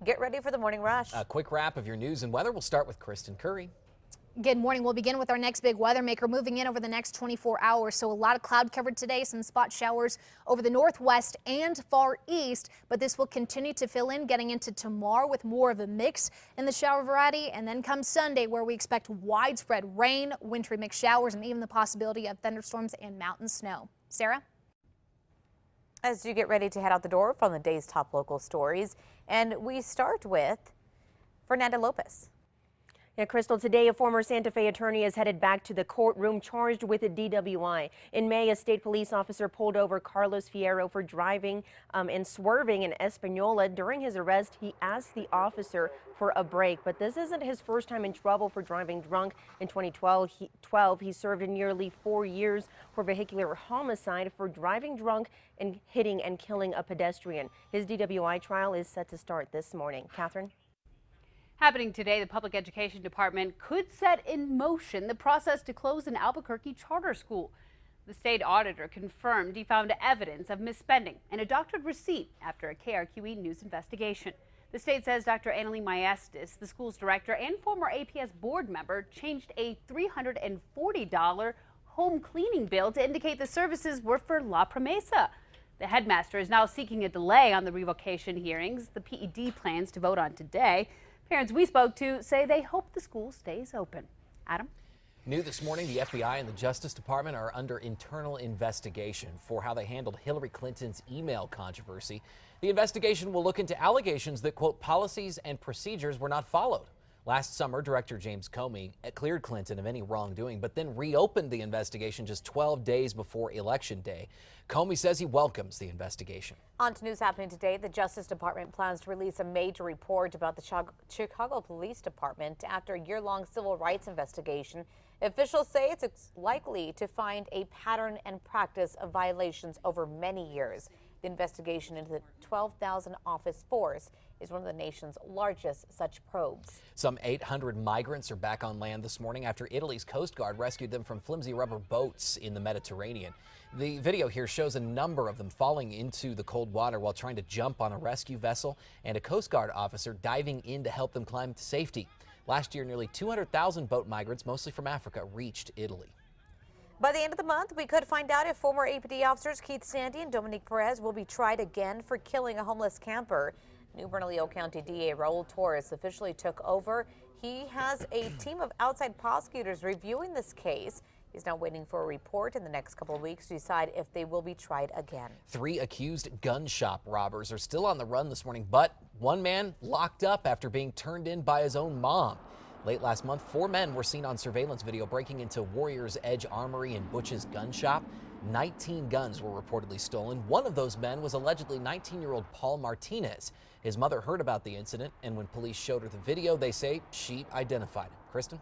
Get ready for the morning rush. A quick wrap of your news and weather. We'll start with Kristen Curry. Good morning. We'll begin with our next big weather maker moving in over the next 24 hours. So a lot of cloud cover today, some spot showers over the northwest and far east, but this will continue to fill in getting into tomorrow with more of a mix in the shower variety. And then comes Sunday, where we expect widespread rain, wintry mixed showers, and even the possibility of thunderstorms and mountain snow. Sarah? As you get ready to head out the door from the day's top local stories, and we start with Fernanda Lopez. Yeah, Crystal, today a former Santa Fe attorney is headed back to the courtroom charged with a DWI. In May, a state police officer pulled over Carlos Fierro for driving and swerving in Espanola. During his arrest, he asked the officer for a break, but this isn't his first time in trouble for driving drunk. In 2012, he served nearly 4 years for vehicular homicide for driving drunk and hitting and killing a pedestrian. His DWI trial is set to start this morning. Catherine? Happening today, the Public Education Department could set in motion the process to close an Albuquerque charter school. The state auditor confirmed he found evidence of misspending and a doctored receipt after a KRQE news investigation. The state says Dr. Annalie Maestas, the school's director and former APS board member, changed a $340 home cleaning bill to indicate the services were for La Promesa. The headmaster is now seeking a delay on the revocation hearings the PED plans to vote on today. Parents we spoke to say they hope the school stays open. Adam? New this morning, the FBI and the Justice Department are under internal investigation for how they handled Hillary Clinton's email controversy. The investigation will look into allegations that, quote, policies and procedures were not followed. Last summer, Director James Comey cleared Clinton of any wrongdoing, but then reopened the investigation just 12 days before Election Day. Comey says he welcomes the investigation. On to news happening today. The Justice Department plans to release a major report about the Chicago Police Department after a year-long civil rights investigation. Officials say it's likely to find a pattern and practice of violations over many years. The investigation into the 12,000 office force is one of the nation's largest such probes. Some 800 migrants are back on land this morning after Italy's Coast Guard rescued them from flimsy rubber boats in the Mediterranean. The video here shows a number of them falling into the cold water while trying to jump on a rescue vessel, and a Coast Guard officer diving in to help them climb to safety. Last year, nearly 200,000 boat migrants, mostly from Africa, reached Italy. By the end of the month, we could find out if former APD officers Keith Sandy and Dominique Perez will be tried again for killing a homeless camper. New Bernalillo County DA Raul Torres officially took over. He has a team of outside prosecutors reviewing this case. He's now waiting for a report in the next couple of weeks to decide if they will be tried again. 3 accused gun shop robbers are still on the run this morning, but one man locked up after being turned in by his own mom. Late last month, 4 men were seen on surveillance video breaking into Warrior's Edge Armory in Butch's gun shop. 19 guns were reportedly stolen. One of those men was allegedly 19-year-old Paul Martinez. His mother heard about the incident, and when police showed her the video, they say she identified him. Kristen?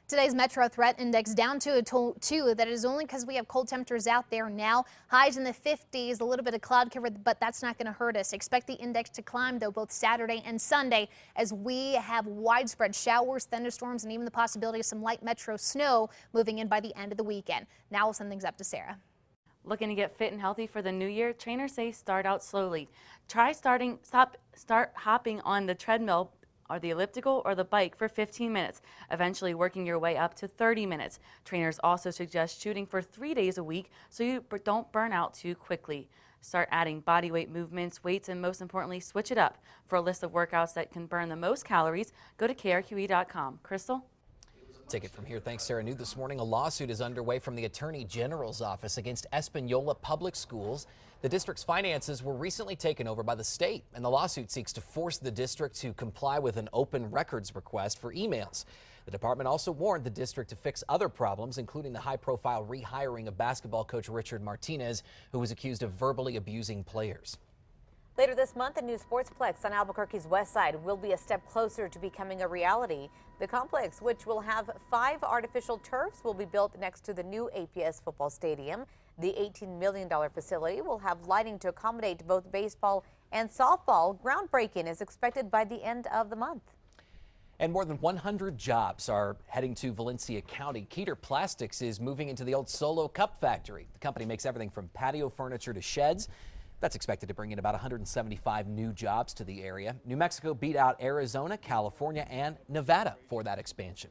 Today's Metro Threat Index down to a 2. That is only because we have cold temperatures out there now. Highs in the 50s, a little bit of cloud cover, but that's not going to hurt us. Expect the index to climb, though, both Saturday and Sunday as we have widespread showers, thunderstorms, and even the possibility of some light metro snow moving in by the end of the weekend. Now we'll send things up to Sarah. Looking to get fit and healthy for the new year? Trainers say start out slowly. Start hopping on the treadmill or the elliptical or the bike for 15 minutes, eventually working your way up to 30 minutes. Trainers also suggest shooting for 3 days a week so you don't burn out too quickly. Start adding body weight movements, weights, and most importantly, switch it up. For a list of workouts that can burn the most calories, go to KRQE.com. Crystal? Take it from here. Thanks, Sarah. New this morning, a lawsuit is underway from the Attorney General's office against Espanola Public Schools. The district's finances were recently taken over by the state, and the lawsuit seeks to force the district to comply with an open records request for emails. The department also warned the district to fix other problems, including the high-profile rehiring of basketball coach Richard Martinez, who was accused of verbally abusing players. Later this month, a new sportsplex on Albuquerque's west side will be a step closer to becoming a reality. The complex, which will have 5 artificial turfs, will be built next to the new APS football stadium. The $18 million facility will have lighting to accommodate both baseball and softball. Groundbreaking is expected by the end of the month. And more than 100 jobs are heading to Valencia County. Keeter Plastics is moving into the old Solo Cup factory. The company makes everything from patio furniture to sheds. That's expected to bring in about 175 new jobs to the area. New Mexico beat out Arizona, California, and Nevada for that expansion.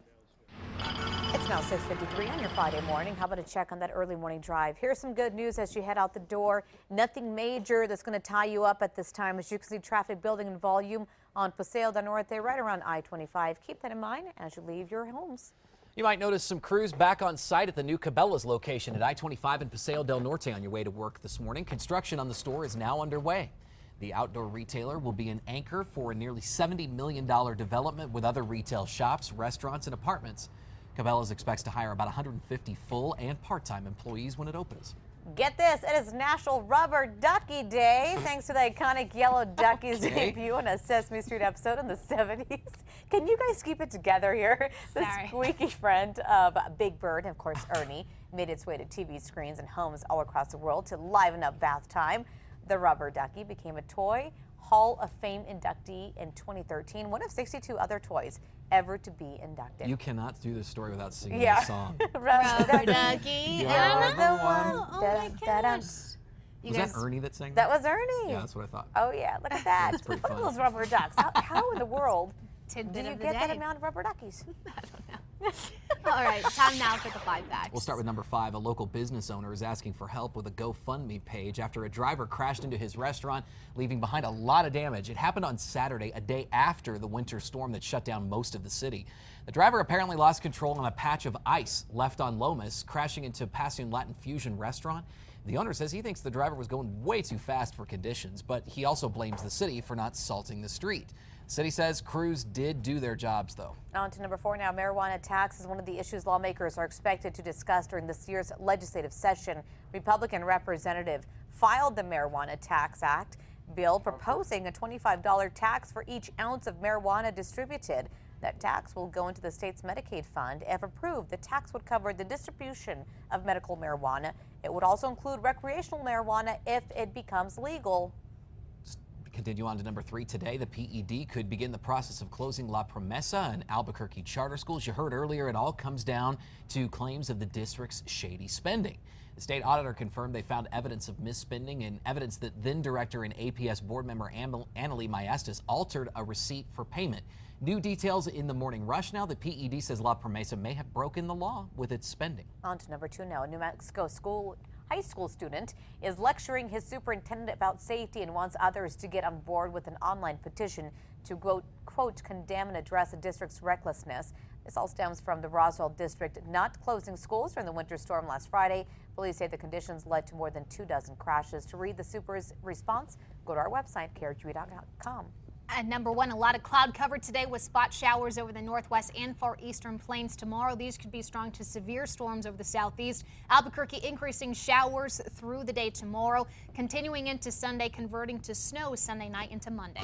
It's now 6:53 on your Friday morning. How about a check on that early morning drive? Here's some good news as you head out the door. Nothing major that's going to tie you up at this time. As you can see, traffic building in volume on Paseo del Norte right around I-25. Keep that in mind as you leave your homes. You might notice some crews back on site at the new Cabela's location at I-25 and Paseo del Norte on your way to work this morning. Construction on the store is now underway. The outdoor retailer will be an anchor for a nearly $70 million development with other retail shops, restaurants, and apartments. Cabela's expects to hire about 150 full and part-time employees when it opens. Get this, it is National Rubber Ducky Day, thanks to the iconic yellow ducky's debut on a Sesame Street episode in the 70s. Can you guys keep it together here? The squeaky friend of Big Bird, and of course Ernie, made its way to TV screens and homes all across the world to liven up bath time. The rubber ducky became a Toy Hall of Fame inductee in 2013, one of 62 other toys ever to be inducted. You cannot do this story without singing the song. Rubber ducky, You're the one. Oh my gosh. Was that Ernie that sang That was Ernie. Yeah, that's what I thought. Oh yeah, look at that. That's pretty Look at fun. those rubber ducks. How in the world do Tidbit you of the get that day. amount of rubber duckies? All right, time now for the 5 facts. We'll start with number 5. A local business owner is asking for help with a GoFundMe page after a driver crashed into his restaurant, leaving behind a lot of damage. It happened on Saturday, a day after the winter storm that shut down most of the city. The driver apparently lost control on a patch of ice left on Lomas, crashing into Passion Latin Fusion restaurant. The owner says he thinks the driver was going way too fast for conditions, but he also blames the city for not salting the street. The city says crews did do their jobs, though. On to number 4 now. Marijuana tax is one of the issues lawmakers are expected to discuss during this year's legislative session. Republican representative filed the Marijuana Tax Act bill proposing a $25 tax for each ounce of marijuana distributed. That tax will go into the state's Medicaid fund. If approved, the tax would cover the distribution of medical marijuana. It would also include recreational marijuana if it becomes legal. Continue on to number 3 today. The PED could begin the process of closing La Promesa and Albuquerque charter schools. You heard earlier, it all comes down to claims of the district's shady spending. The state auditor confirmed they found evidence of misspending and evidence that then director and APS board member Annalie Maestas altered a receipt for payment. New details in the morning rush now. The PED says La Promesa may have broken the law with its spending. On to number 2 now. A New Mexico high school student is lecturing his superintendent about safety and wants others to get on board with an online petition to quote, condemn and address the district's recklessness. This all stems from the Roswell district not closing schools during the winter storm last Friday. Police say the conditions led to more than 24 crashes. To read the super's response, go to our website, KRQE.com. At number 1, a lot of cloud cover today with spot showers over the northwest and far eastern plains tomorrow. These could be strong to severe storms over the southeast. Albuquerque increasing showers through the day tomorrow, continuing into Sunday, converting to snow Sunday night into Monday.